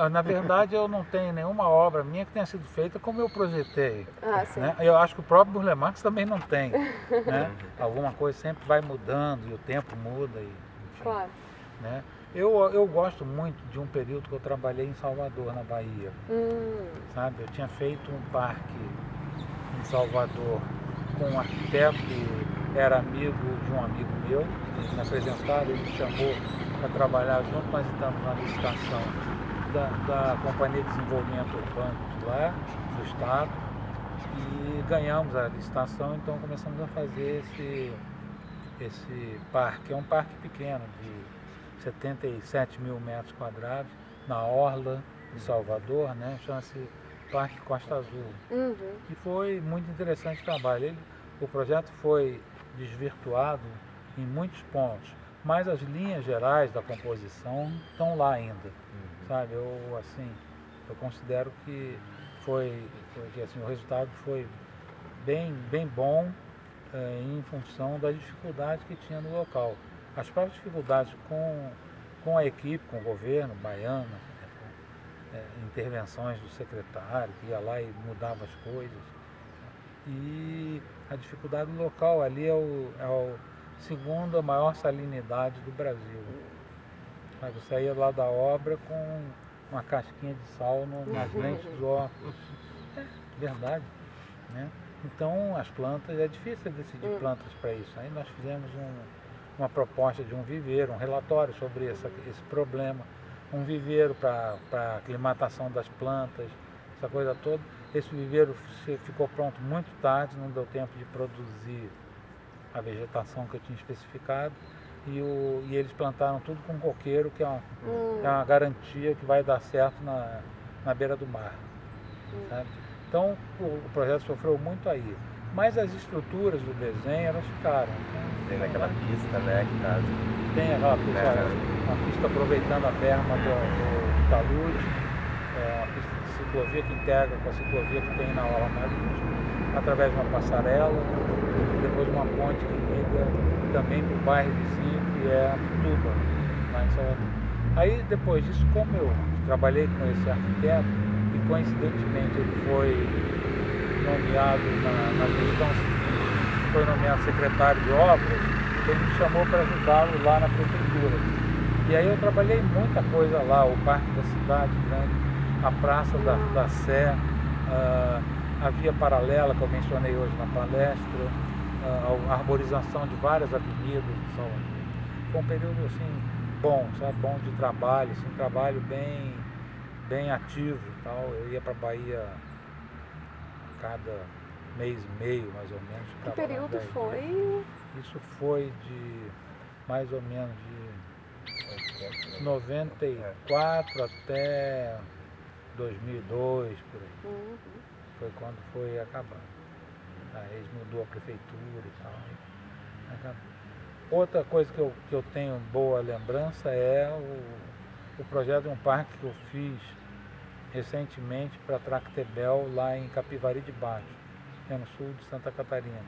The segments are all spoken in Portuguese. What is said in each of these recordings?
Na verdade, eu não tenho nenhuma obra minha que tenha sido feita como eu projetei. Ah, sim. Né? Eu acho que o próprio Burle Marx também não tem. Né? Alguma coisa sempre vai mudando e o tempo muda, e, enfim. Claro. Né? Eu gosto muito de um período que eu trabalhei em Salvador, na Bahia. Sabe? Eu tinha feito um parque em Salvador com um arquiteto que era amigo de um amigo meu. Eles me apresentaram, ele me chamou para trabalhar junto, nós estamos na licitação da Companhia de Desenvolvimento Urbano de lá, do Estado, e ganhamos a licitação, então começamos a fazer esse parque. É um parque pequeno, de 77 mil metros quadrados, na orla de Salvador, né? Chama-se Parque Costa Azul. E foi muito interessante o trabalho. O projeto foi desvirtuado em muitos pontos, mas as linhas gerais da composição estão lá ainda. Sabe? Eu considero que que assim, o resultado foi bem bom, em função das dificuldades que tinha no local. As próprias dificuldades com a equipe, com o governo baiano, intervenções do secretário, que ia lá e mudava as coisas. E a dificuldade local ali é o segunda maior salinidade do Brasil. Mas você saía lá da obra com uma casquinha de sal nas lentes dos óculos. É verdade. Né? Então as plantas, é difícil decidir plantas para isso. Aí nós fizemos uma proposta de um viveiro, um relatório sobre esse problema. Um viveiro para aclimatação das plantas, essa coisa toda. Esse viveiro ficou pronto muito tarde, não deu tempo de produzir a vegetação que eu tinha especificado. E eles plantaram tudo com coqueiro, que é uma garantia que vai dar certo na beira do mar. Sabe? Então o projeto sofreu muito aí. Mas as estruturas do desenho, elas ficaram. Tem naquela pista, né? Que tá... Tem aquela pista, uma pista aproveitando a berma do talude, uma pista de ciclovia que integra com a ciclovia que tem na Orla Marítima, através de uma passarela, e depois uma ponte que liga também para o bairro vizinho, que é Tuba, lá em Salvador. Aí depois disso, como eu trabalhei com esse arquiteto, e coincidentemente ele foi nomeado na gestão seguinte, foi nomeado secretário de obras, ele me chamou para ajudá-lo lá na prefeitura. E aí eu trabalhei muita coisa lá, o Parque da Cidade Grande, a Praça da Sé, a via paralela que eu mencionei hoje na palestra, a arborização de várias avenidas de Salvador. Foi um período assim, bom, sabe, bom de trabalho, assim, um trabalho bem ativo e tal. Eu ia para a Bahia cada mês e meio, mais ou menos. Que período foi? Isso foi de mais ou menos de 94 até 2002, por aí. Foi quando foi acabando. Aí mudou a prefeitura e tal. E acabou. Outra coisa que eu tenho boa lembrança é o projeto de um parque que eu fiz recentemente para Tractebel, lá em Capivari de Baixo, que é no sul de Santa Catarina,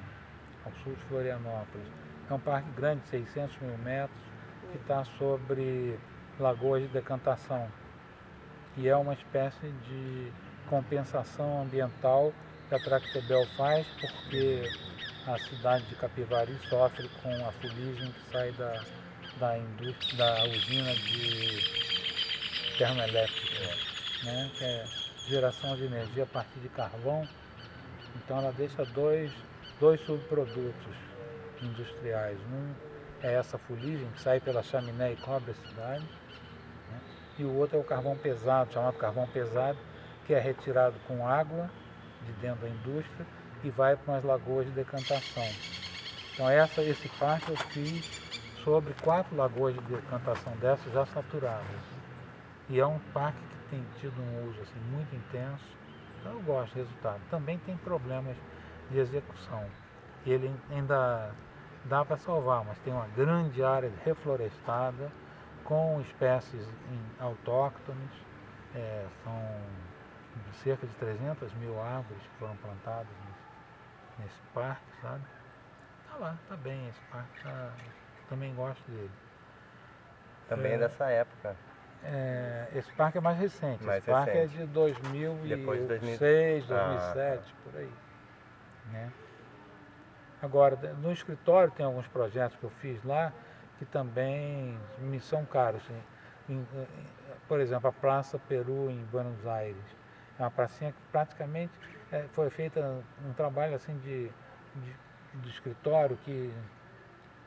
ao sul de Florianópolis. É um parque grande, 600 mil metros, que está sobre lagoas de decantação. E é uma espécie de compensação ambiental que a Tractebel faz, porque a cidade de Capivari sofre com a fuligem que sai da usina de termoelétrica, né? Que é geração de energia a partir de carvão. Então ela deixa dois subprodutos industriais. Um é essa fuligem que sai pela chaminé e cobre a cidade, né? E o outro é o carvão pesado, chamado carvão pesado, que é retirado com água de dentro da indústria e vai para as lagoas de decantação. Então esse parque eu fiz sobre 4 lagoas de decantação dessas já saturadas. E é um parque que tem tido um uso assim, muito intenso. Então eu gosto do resultado. Também tem problemas de execução. E ele ainda dá para salvar, mas tem uma grande área reflorestada com espécies autóctones. São cerca de 300 mil árvores que foram plantadas nesse parque, sabe? Tá lá, tá bem esse parque, também gosto dele. Também é dessa época. Esse parque é mais recente. Mais esse parque recente. é de 2006, Depois de 2007, por aí. Né? Agora, no escritório tem alguns projetos que eu fiz lá que também me são caros. Por exemplo, a Praça Peru em Buenos Aires. É uma pracinha que praticamente foi feita um trabalho assim de escritório que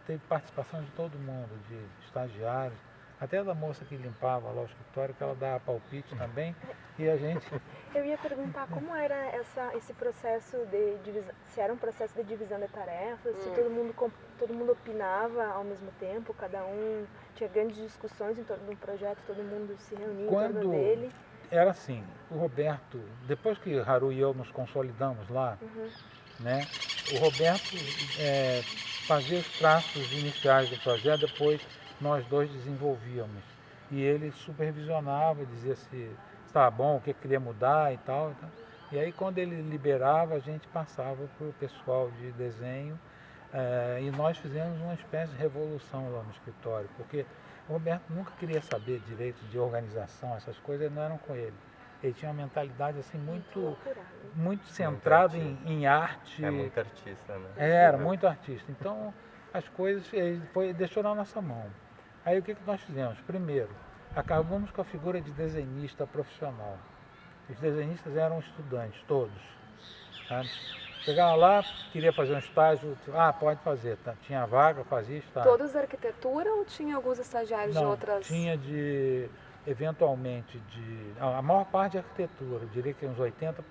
teve participação de todo mundo, de estagiários, até da moça que limpava lá o escritório, que ela dava palpite também, e a gente... Eu ia perguntar como era esse processo se era um processo de divisão de tarefas, se todo mundo opinava ao mesmo tempo, cada um tinha grandes discussões em torno do projeto, todo mundo se reunia em torno dele. Era assim, o Roberto, depois que Haru e eu nos consolidamos lá, né, o Roberto fazia os traços iniciais do projeto, depois nós dois desenvolvíamos. E ele supervisionava, dizia se estava bom, o que queria mudar e tal. E aí quando ele liberava, a gente passava para o pessoal de desenho e nós fizemos uma espécie de revolução lá no escritório, porque o Roberto nunca queria saber direito de organização, essas coisas não eram com ele. Ele tinha uma mentalidade assim muito centrada em arte. É muito artista, né? Era muito artista. Então as coisas ele deixou na nossa mão. Aí o que nós fizemos? Primeiro, acabamos com a figura de desenhista profissional. Os desenhistas eram estudantes, todos. Sabe? Chegava lá, queria fazer um estágio, pode fazer, tinha vaga, fazia estágio. Todos arquitetura ou tinha alguns estagiários de outras? Tinha eventualmente, a maior parte de arquitetura, eu diria que uns 80%,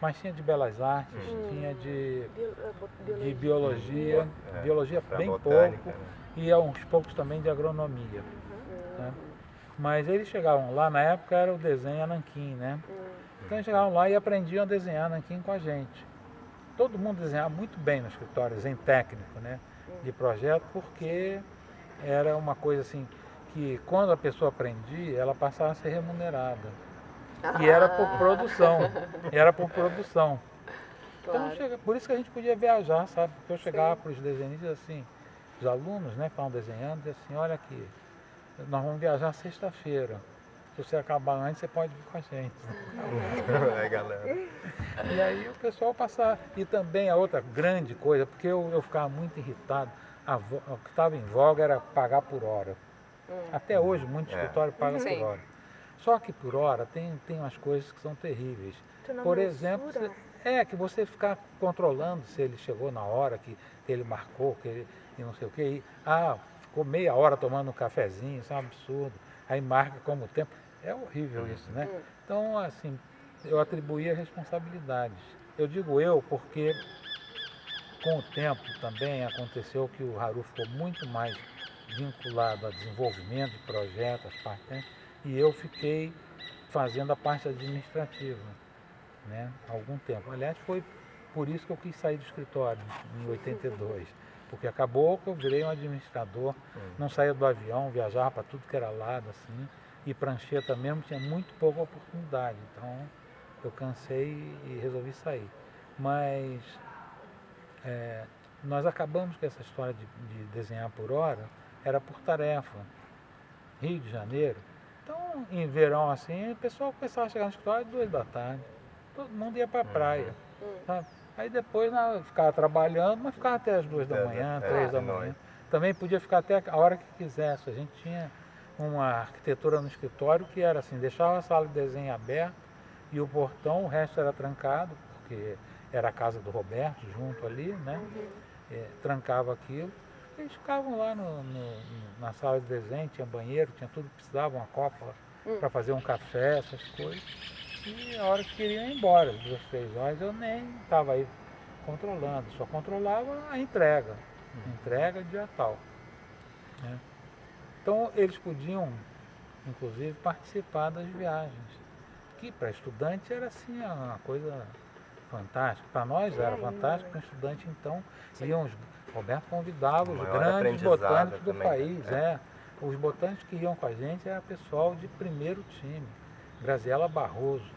mas tinha de belas artes, tinha de biologia, biologia bem botânica, pouco, né? E uns poucos também de agronomia. Né? Mas eles chegavam lá, na época era o desenho nanquim, né? Então eles chegavam lá e aprendiam a desenhar nanquim com a gente. Todo mundo desenhava muito bem no escritório, desenho técnico, né? De projeto, porque era uma coisa assim, que quando a pessoa aprendia, ela passava a ser remunerada. E era por produção, Claro. Então, por isso que a gente podia viajar, sabe? Porque eu chegava para os desenhistas assim, os alunos, né, que estavam desenhando, diziam assim, olha aqui, nós vamos viajar sexta-feira. Se você acabar antes, você pode vir com a gente. Galera. E aí o pessoal passava. E também a outra grande coisa, porque eu ficava muito irritado, o que estava em voga era pagar por hora. Até hoje, muito escritório paga por hora. Só que por hora tem umas coisas que são terríveis. Por exemplo, que você ficar controlando se ele chegou na hora que ele marcou, e não sei o que. Ficou meia hora tomando um cafezinho, isso é um absurdo. Aí marca como tempo. É horrível isso, né? Então, assim, eu atribuía responsabilidades. Eu digo porque com o tempo também aconteceu que o Haru ficou muito mais vinculado a desenvolvimento de projetos, e eu fiquei fazendo a parte administrativa, né, há algum tempo. Aliás, foi por isso que eu quis sair do escritório em 82, porque acabou que eu virei um administrador, não saía do avião, viajava para tudo que era lado, assim, e prancheta mesmo tinha muito pouca oportunidade, então eu cansei e resolvi sair. Mas nós acabamos com essa história de desenhar por hora, era por tarefa. Rio de Janeiro. Então, em verão assim, o pessoal começava a chegar no escritório às 2 da tarde. Todo mundo ia para a praia. Sabe? Aí depois ficava trabalhando, mas ficava até as 2 da manhã, 3 da manhã. Também podia ficar até a hora que quisesse. A gente tinha uma arquitetura no escritório que era assim, deixava a sala de desenho aberta e o portão, o resto era trancado, porque era a casa do Roberto, junto ali, né? Trancava aquilo. Eles ficavam lá na sala de desenho, tinha banheiro, tinha tudo que precisava, uma copa para fazer um café, essas coisas. E a hora que queriam ir embora, 2, 3 horas, eu nem estava aí controlando, só controlava a entrega dia tal. Né? Então eles podiam, inclusive, participar das viagens, que para estudante era assim uma coisa fantástica. Para nós era fantástico, para estudante então iam Roberto convidava os grandes botânicos do país. Os botânicos que iam com a gente era pessoal de primeiro time. Graziela Barroso.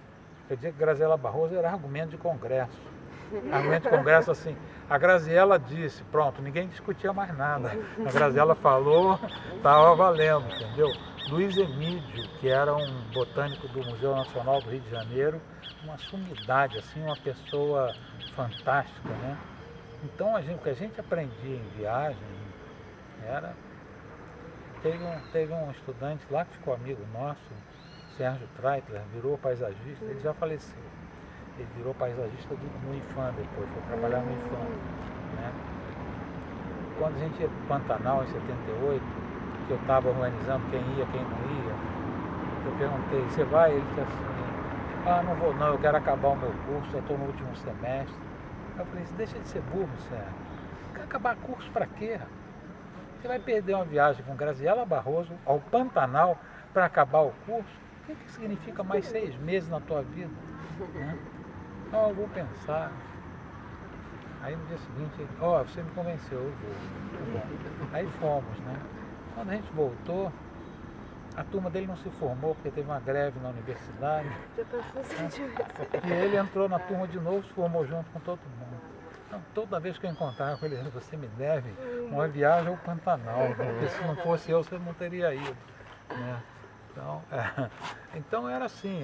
Quer dizer que Graziela Barroso era argumento de congresso. Argumento de congresso assim. A Graziela disse, pronto, ninguém discutia mais nada. A Graziela falou, estava valendo, entendeu? Luiz Emídio, que era um botânico do Museu Nacional do Rio de Janeiro, uma sumidade, assim, uma pessoa fantástica, né? Então o que a gente aprendia em viagem era... Teve um estudante lá que ficou amigo nosso, Sérgio Treitler, virou paisagista, ele já faleceu. Ele virou paisagista no IFAM depois, foi trabalhar no IFAM, né? Quando a gente ia para o Pantanal em 78, que eu estava organizando quem ia, quem não ia, eu perguntei, você vai? Ele disse assim, não vou não, eu quero acabar o meu curso, eu estou no último semestre. Eu falei, deixa de ser burro, Sérgio. Quer acabar curso para quê? Você vai perder uma viagem com Graziela Barroso ao Pantanal para acabar o curso? O que significa mais 6 meses na tua vida? Né? Não, eu vou pensar. Aí no dia seguinte, ele, você me convenceu, eu vou. Tá bom. Aí fomos, né? Quando a gente voltou, a turma dele não se formou porque teve uma greve na universidade. Já passou E ele entrou na turma de novo, se formou junto com todo mundo. Então, toda vez que eu encontrava com ele, você me deve uma viagem ao Pantanal, porque se não fosse eu, você não teria ido. Né? Então era assim,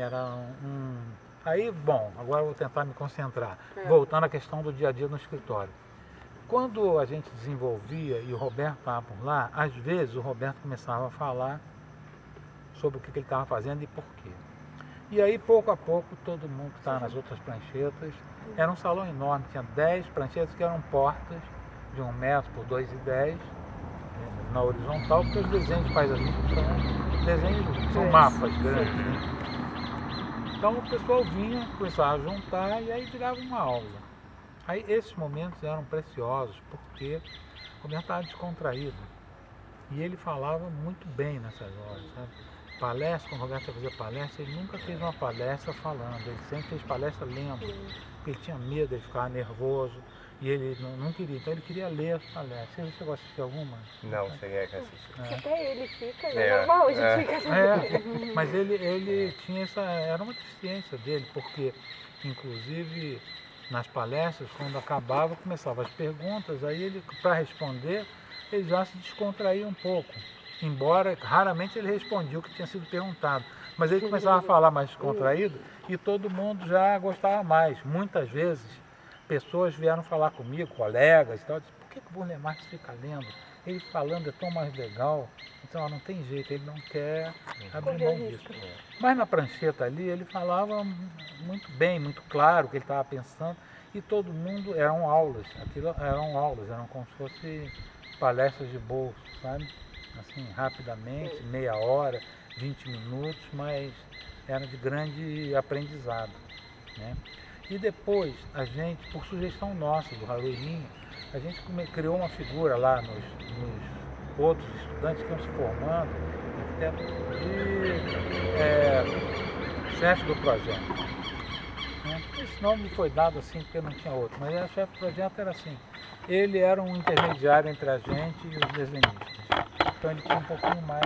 Aí, bom, agora eu vou tentar me concentrar. Voltando à questão do dia a dia no escritório. Quando a gente desenvolvia e o Roberto estava por lá, às vezes o Roberto começava a falar sobre o que ele estava fazendo e por quê. E aí, pouco a pouco, todo mundo que estava nas outras pranchetas, era um salão enorme, tinha 10 pranchetas que eram portas de 1 metro por 2,10 na horizontal, porque os desenhos de paisagismo são mapas grandes. Né? Então o pessoal vinha, começava a juntar e aí virava uma aula. Aí esses momentos eram preciosos, porque o Roberto estava descontraído. E ele falava muito bem nessas horas, sabe? Palestra, quando o Roberto ia fazer palestra, ele nunca fez uma palestra falando, ele sempre fez palestra lendo, porque ele tinha medo, ele ficava nervoso, e ele não queria, então ele queria ler as palestras. Você chegou a assistir alguma? Não, cheguei a assistir. Se até ele fica, é normal, a gente fica. Mas ele tinha era uma deficiência dele, porque inclusive nas palestras, quando acabava, começavam as perguntas, aí ele, para responder, ele já se descontraía um pouco. Embora raramente ele respondia o que tinha sido perguntado. Mas ele começava a falar mais descontraído e todo mundo já gostava mais. Muitas vezes, pessoas vieram falar comigo, colegas e tal, disse, por que o Burle Marx fica lendo? Ele falando é tão mais legal. Então, não tem jeito, ele não quer abrir mão disso. Mas na prancheta ali, ele falava muito bem, muito claro o que ele estava pensando. E todo mundo, eram aulas, eram como se fossem palestras de bolso, sabe? Assim, rapidamente, meia hora, 20 minutos, mas era de grande aprendizado, né? E depois, a gente, por sugestão nossa, do Haruirinho, a gente criou uma figura lá nos outros estudantes que iam se formando, de chefe do projeto. Né? Esse nome foi dado assim porque não tinha outro, mas o chefe do projeto era assim. Ele era um intermediário entre a gente e os desenhistas. Então ele tinha um pouquinho mais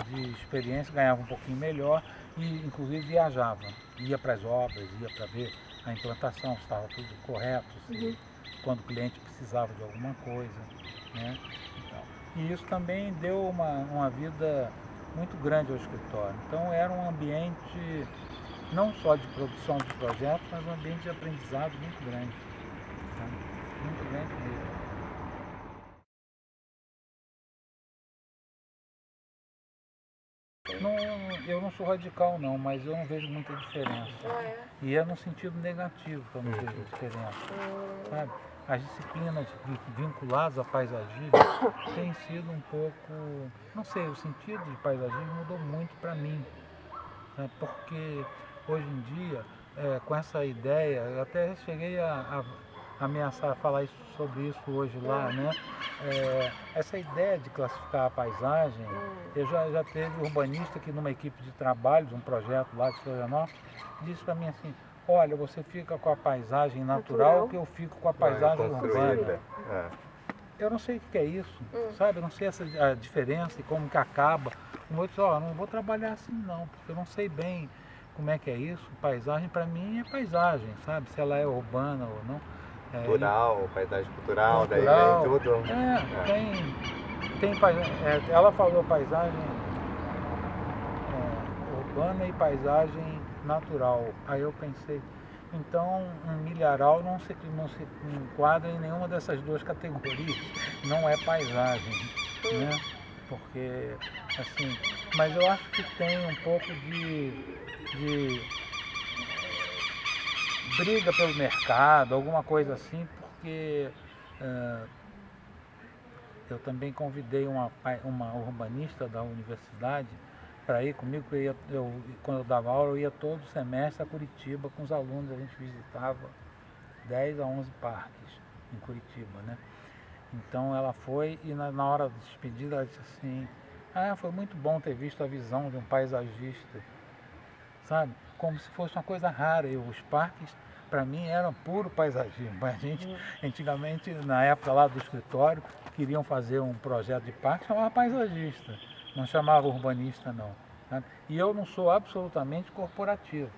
de experiência, ganhava um pouquinho melhor e inclusive viajava. Ia para as obras, ia para ver a implantação, se estava tudo correto, quando o cliente precisava de alguma coisa. Né? Então, e isso também deu uma vida muito grande ao escritório. Então era um ambiente não só de produção de projetos, mas um ambiente de aprendizado muito grande. Tá? Muito grande mesmo. Eu não sou radical não, mas eu não vejo muita diferença. E é no sentido negativo que eu não vejo diferença. Sabe? As disciplinas vinculadas a paisagismo têm sido um pouco... Não sei, o sentido de paisagismo mudou muito para mim. Né? Porque hoje em dia, com essa ideia, eu até cheguei a ameaçar falar sobre isso hoje lá, né? Essa ideia de classificar a paisagem, eu já teve urbanista que numa equipe de trabalho, de um projeto lá de Florianópolis, disse para mim assim, olha, você fica com a paisagem natural que eu fico com a paisagem urbana. Eu não sei o que é isso, sabe? Eu não sei a diferença e como que acaba. Um outro disse, não vou trabalhar assim não, porque eu não sei bem como é que é isso. Paisagem para mim é paisagem, sabe? Se ela é urbana ou não. Cultural, paisagem cultural, daí vem tudo. Tem ela falou paisagem urbana e paisagem natural. Aí eu pensei, então um milharal não se enquadra em nenhuma dessas duas categorias, não é paisagem, né? Porque, assim, mas eu acho que tem um pouco de briga pelo mercado, alguma coisa assim, porque eu também convidei uma urbanista da universidade para ir comigo, porque quando eu dava aula, eu ia todo semestre a Curitiba com os alunos, a gente visitava 10 a 11 parques em Curitiba, né? Então ela foi e na hora da despedida ela disse assim, foi muito bom ter visto a visão de um paisagista, sabe? Como se fosse uma coisa rara, e os parques para mim eram puro paisagismo. A gente, antigamente, na época lá do escritório, queriam fazer um projeto de parque, chamava paisagista, não chamava urbanista não. Sabe? E eu não sou absolutamente corporativo,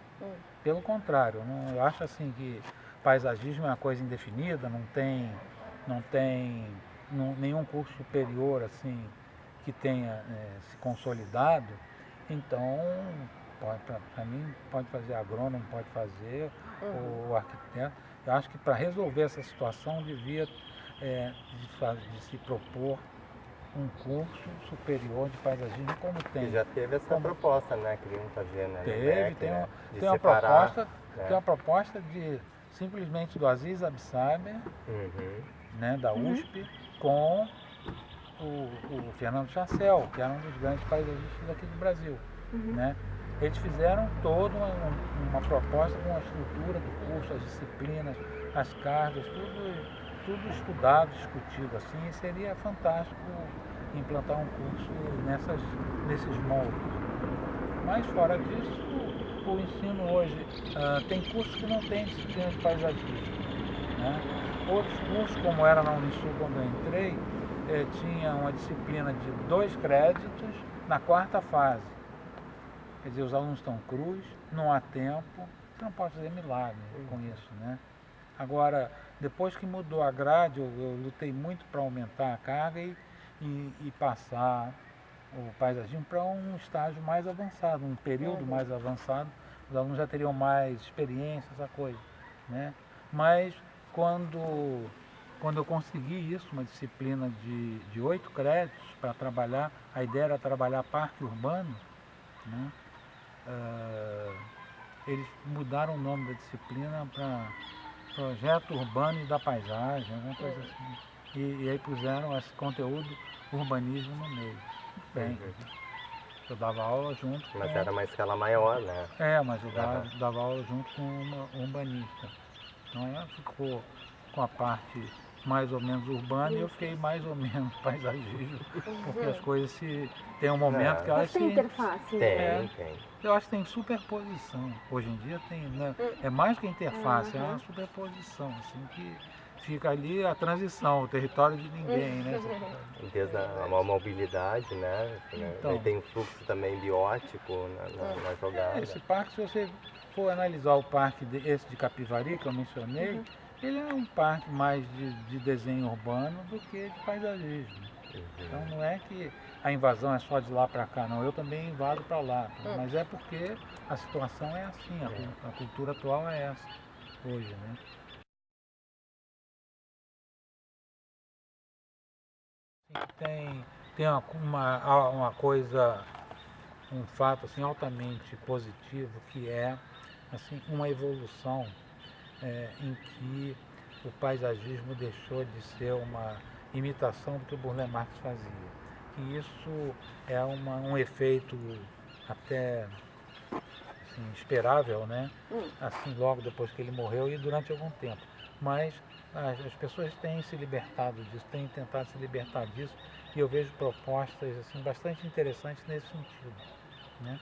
pelo contrário, eu acho assim que paisagismo é uma coisa indefinida, não tem nenhum curso superior assim que tenha se consolidado, então para mim pode fazer agrônomo, pode fazer o arquiteto. Eu acho que para resolver essa situação devia de se propor um curso superior de paisagismo como tem. E já teve essa proposta, né? Queriam fazer, né? Teve, tem uma proposta de simplesmente do Aziz Absaber, né, da USP, com o Fernando Chassel, que era um dos grandes paisagistas daqui do Brasil, né? Eles fizeram toda uma proposta com a estrutura do curso, as disciplinas, as cargas, tudo estudado, discutido assim, e seria fantástico implantar um curso nesses moldes. Mas fora disso, o ensino hoje tem cursos que não tem disciplina de paisagismo, né? Outros cursos, como era na Unisul quando eu entrei, tinha uma disciplina de 2 créditos na 4ª fase. Quer dizer, os alunos estão crus, não há tempo, você não pode fazer milagre com isso, né? Agora, depois que mudou a grade, eu lutei muito para aumentar a carga e passar o paisagismo para um estágio mais avançado, um período mais avançado, os alunos já teriam mais experiência, essa coisa, né? Mas quando eu consegui isso, uma disciplina de 8 créditos para trabalhar, a ideia era trabalhar parque urbano, né? Eles mudaram o nome da disciplina para Projeto Urbano e da Paisagem, alguma coisa assim. E aí puseram esse conteúdo urbanismo no meio. Bem, eu dava aula junto Mas era uma escala maior, né? Mas eu dava aula junto com um urbanista. Então ela ficou com a parte mais ou menos urbana e eu fiquei mais ou menos paisagismo, porque as coisas tem um momento que elas tem interface. Tem. Eu acho que tem superposição. Hoje em dia tem, né? É mais que interface, é uma superposição, assim, que fica ali a transição, o território de ninguém, né? Desde a mobilidade, né? Então, e tem um fluxo também biótico na jogada. Esse parque, se você for analisar o parque esse de Capivari, que eu mencionei, ele é um parque mais de desenho urbano do que de paisagismo. Então não é que a invasão é só de lá para cá, não. Eu também invado para lá. Mas é porque a situação é assim, a cultura atual é essa hoje, né? Tem uma coisa, um fato assim, altamente positivo, que é assim, uma evolução em que o paisagismo deixou de ser uma imitação do que o Burle Marx fazia. E isso é um efeito até assim, esperável, né? Assim, logo depois que ele morreu e durante algum tempo. Mas as pessoas têm se libertado disso, têm tentado se libertar disso, e eu vejo propostas assim, bastante interessantes nesse sentido, né?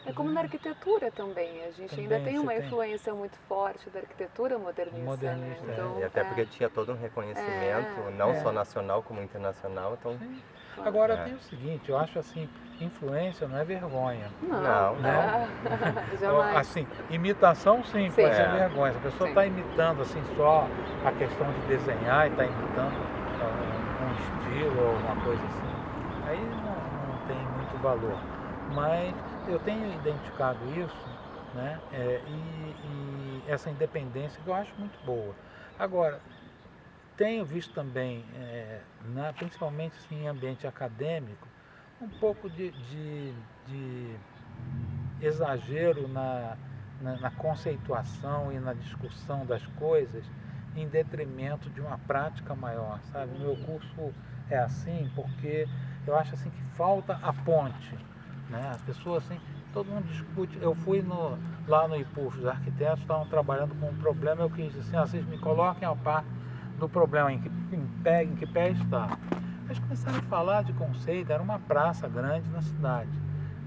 É como na arquitetura também, a gente ainda tem uma influência muito forte da arquitetura modernista. Né? Então, e até porque tinha todo um reconhecimento, não só nacional como internacional. Então, agora tem o seguinte, eu acho assim, influência não é vergonha. Não. Jamais. Assim, imitação sim, pode ser vergonha. Se a pessoa está imitando assim, só a questão de desenhar e está imitando um estilo ou uma coisa assim, aí não tem muito valor. Mas eu tenho identificado isso, né? E essa independência que eu acho muito boa. Agora, tenho visto também, principalmente assim, em ambiente acadêmico, um pouco de exagero na conceituação e na discussão das coisas em detrimento de uma prática maior, sabe? O meu curso é assim porque eu acho assim que falta a ponte, né? As pessoas assim, todo mundo discute. Eu fui lá no IPUF, os arquitetos estavam trabalhando com um problema, eu quis dizer assim, vocês me coloquem a par do problema, em que pé está. Eles começaram a falar de conceito, era uma praça grande na cidade.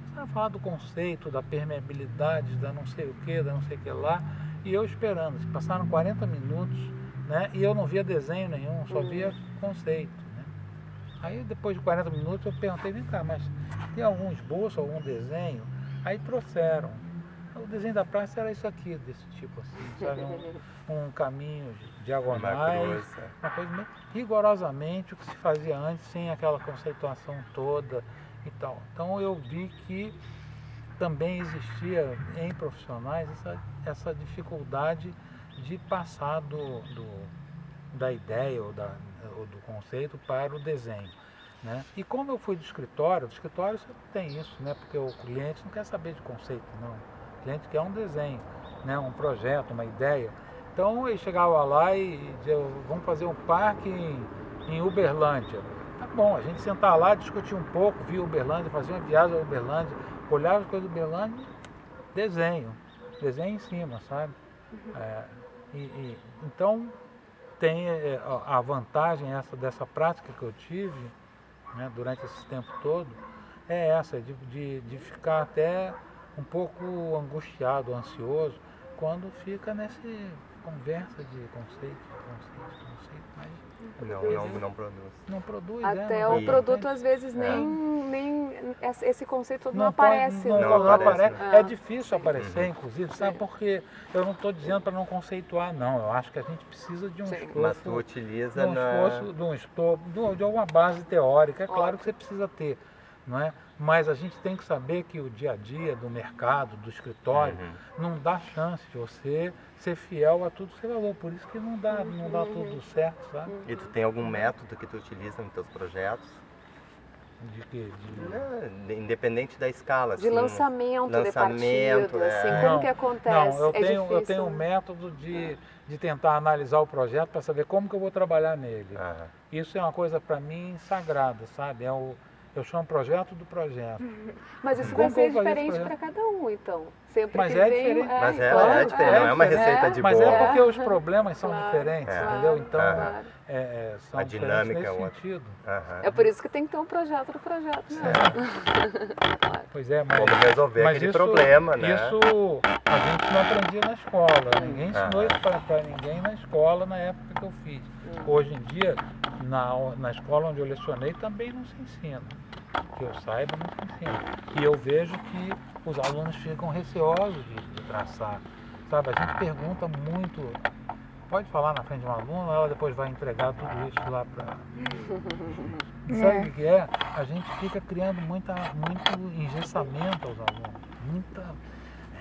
Começaram a falar do conceito, da permeabilidade, da não sei o que, da não sei o que lá, e eu esperando. Passaram 40 minutos, né, e eu não via desenho nenhum, só via conceito. Né? Aí depois de 40 minutos eu perguntei, vem cá, mas tem algum esboço, algum desenho? Aí trouxeram. O desenho da praça era isso aqui, desse tipo assim, sabe? Um caminho diagonais, uma coisa meio, rigorosamente o que se fazia antes, sem aquela conceituação toda e tal. Então eu vi que também existia em profissionais essa dificuldade de passar da ideia ou do conceito para o desenho. Né? E como eu fui do escritório você tem isso, né? Porque o cliente não quer saber de conceito, não. O cliente quer um desenho, né? Um projeto, uma ideia. Então ele chegava lá e dizia, vamos fazer um parque em Uberlândia. Tá bom, a gente sentava lá, discutia um pouco, via Uberlândia, fazia uma viagem a Uberlândia, olhava as coisas do Uberlândia, desenho em cima, sabe? Então tem a vantagem dessa prática que eu tive, né, durante esse tempo todo, é essa, de ficar até um pouco angustiado, ansioso, quando fica nessa conversa de conceito, mas não produz. Não produz, até o produto às vezes nem esse conceito todo não aparece. Não aparece. É difícil aparecer, inclusive, sabe? Porque eu não estou dizendo para não conceituar, não. Eu acho que a gente precisa de um esforço. Mas tu utiliza de alguma base teórica. É claro que você precisa ter, não é? Mas a gente tem que saber que o dia a dia do mercado, do escritório, não dá chance de você ser fiel a tudo que você falou. Por isso que não dá tudo certo, sabe? E tu tem algum método que tu utiliza nos teus projetos? De quê? Independente da escala. De lançamento de partido, assim, como que acontece? Não, eu tenho um método de tentar analisar o projeto para saber como que eu vou trabalhar nele. Isso é uma coisa para mim sagrada, sabe? Eu chamo projeto do projeto. Mas isso vai ser diferente para cada um, então. Sempre mas que é vem, diferente. Mas é diferente, não é uma receita de mas bolo. Mas é porque os problemas são diferentes, entendeu? Então, são a dinâmica nesse sentido. É por isso que tem que ter um projeto do projeto, né? Pois é, mas... Como resolver aquele problema, né? Isso a gente não aprendia na escola. Ninguém ensinou isso para ninguém na escola na época que eu fiz. Hoje em dia, na escola onde eu lecionei, também não se ensina. Que eu saiba, não se ensina. E eu vejo que os alunos ficam receosos de traçar. Sabe, a gente pergunta muito. Pode falar na frente de uma aluna, ela depois vai entregar tudo isso lá para... Sabe o que é? A gente fica criando muito engessamento aos alunos. Muita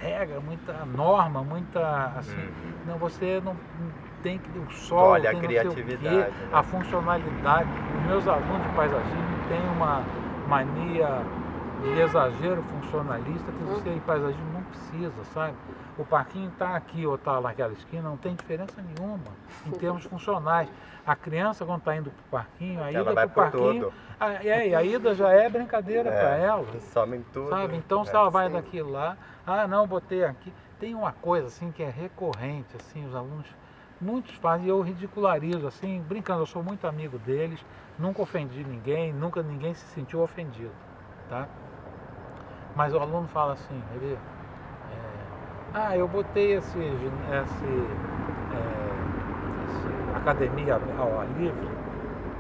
regra, muita norma, muita assim... Não, você não tem que... O sol, olha tem a criatividade, né? A funcionalidade. Os meus alunos de paisagismo têm uma mania de exagero funcionalista que você em paisagismo não precisa, sabe? O parquinho está aqui ou está naquela esquina, não tem diferença nenhuma em termos funcionais. A criança, quando está indo para o parquinho, a ida para o parquinho, a ida já é brincadeira para ela. Somem tudo. Sabe? Então, se ela vai daqui lá, não, botei aqui. Tem uma coisa assim que é recorrente, assim, os alunos, muitos fazem, e eu ridicularizo, assim, brincando, eu sou muito amigo deles, nunca ofendi ninguém, nunca ninguém se sentiu ofendido, tá? Mas o aluno fala assim, eu botei essa academia ao ar livre,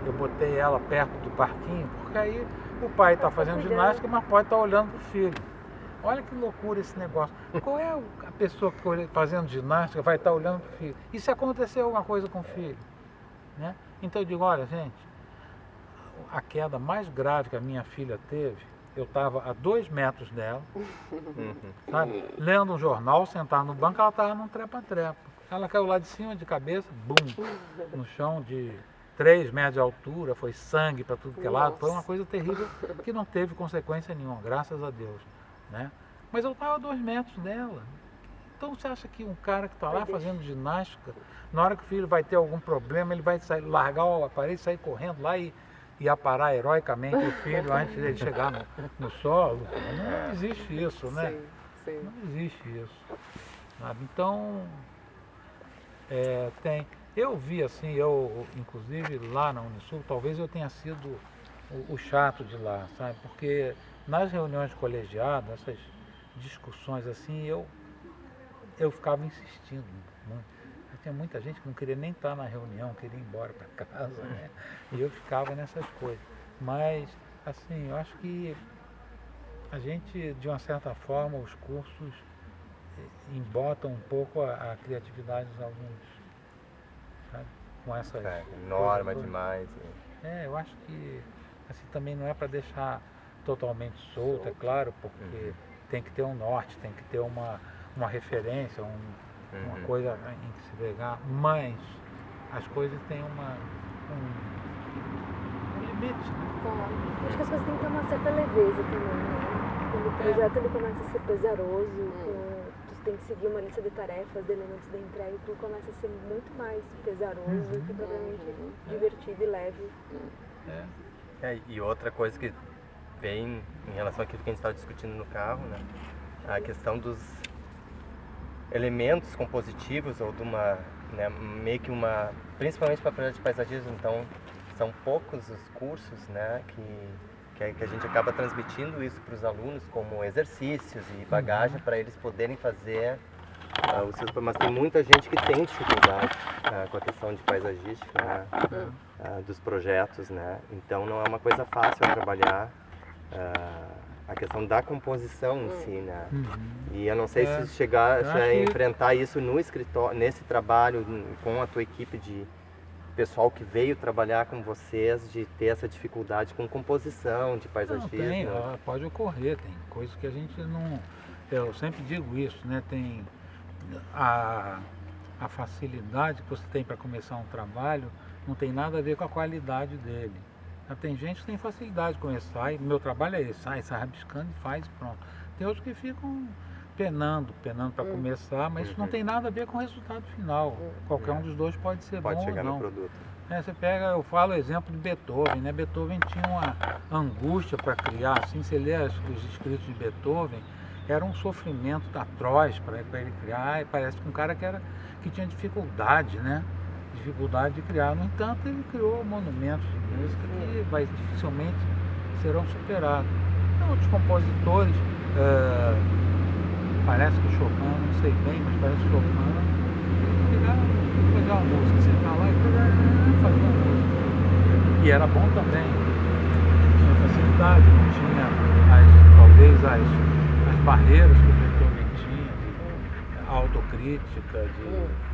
eu botei ela perto do parquinho, porque aí o pai está fazendo ginástica, mas pode estar olhando para o filho. Olha que loucura esse negócio. Qual é a pessoa que fazendo ginástica vai estar olhando para o filho? E se acontecer alguma coisa com o filho? Né? Então eu digo, olha gente, a queda mais grave que a minha filha teve eu estava a 2 metros dela, sabe? Lendo um jornal, sentado no banco, ela estava num trepa-trepa. Ela caiu lá de cima de cabeça, bum, no chão de 3 metros de altura, foi sangue para tudo que é lado, foi uma coisa terrível que não teve consequência nenhuma, graças a Deus, né? Mas eu estava a 2 metros dela. Então você acha que um cara que está lá fazendo ginástica, na hora que o filho vai ter algum problema, ele vai sair, largar o aparelho, sair correndo lá e aparar heroicamente o filho antes de chegar no solo? Não existe isso, né? Sim, sim. Não existe isso, sabe? Então, eu vi assim, eu inclusive lá na Unisul, talvez eu tenha sido o chato de lá, sabe? Porque nas reuniões colegiadas, essas discussões assim, eu ficava insistindo muito. Tinha muita gente que não queria nem estar na reunião, queria ir embora para casa, né? E eu ficava nessas coisas. Mas, assim, eu acho que a gente, de uma certa forma, os cursos embotam um pouco a criatividade dos alunos, sabe? Com essas norma coisas demais. Eu acho que assim também não é para deixar totalmente solto, é claro, porque tem que ter um norte, tem que ter uma referência, uma coisa em que se pegar, mas as coisas têm um limite, né? Claro. Acho que as coisas têm que ter uma certa leveza também, né? Quando o projeto ele começa a ser pesaroso, tu tem que seguir uma lista de tarefas, de elementos da entrega, tudo começa a ser muito mais pesaroso do que provavelmente divertido e leve. E outra coisa que vem em relação àquilo que a gente estava discutindo no carro, né? A questão dos elementos compositivos ou de uma, né, meio que principalmente para projeto de paisagismo, então são poucos os cursos, né, que a gente acaba transmitindo isso para os alunos como exercícios e bagagem para eles poderem fazer os seus, mas tem muita gente que tem dificuldade com a questão de paisagística, né, dos projetos, né, então não é uma coisa fácil trabalhar a questão da composição em si, né? E eu não sei se chegar a enfrentar isso no escritório, nesse trabalho com a tua equipe de pessoal que veio trabalhar com vocês, de ter essa dificuldade com composição, de paisagismo. Não, pode ocorrer, tem coisas que a gente não... Eu sempre digo isso, né? Tem a facilidade que você tem para começar um trabalho, não tem nada a ver com a qualidade dele. Tem gente que tem facilidade de começar, e meu trabalho é esse, sai rabiscando e faz e pronto. Tem outros que ficam penando para começar, mas isso não tem nada a ver com o resultado final. Qualquer um dos dois pode ser bom ou não. Pode chegar no produto. Você pega, eu falo o exemplo de Beethoven, né? Beethoven tinha uma angústia para criar, assim, você lê os escritos de Beethoven, era um sofrimento atroz para ele criar, e parece que um cara que tinha dificuldade, né? Dificuldade de criar. No entanto, ele criou monumentos de música que dificilmente serão superados. Tem outros compositores, parece que o Chopin, não sei bem, mas parece que o Chopin pegar uma música, sentar lá e fazer uma música. E era bom também, tinha facilidade, não tinha talvez as barreiras que o Beethoven tinha, de autocrítica, de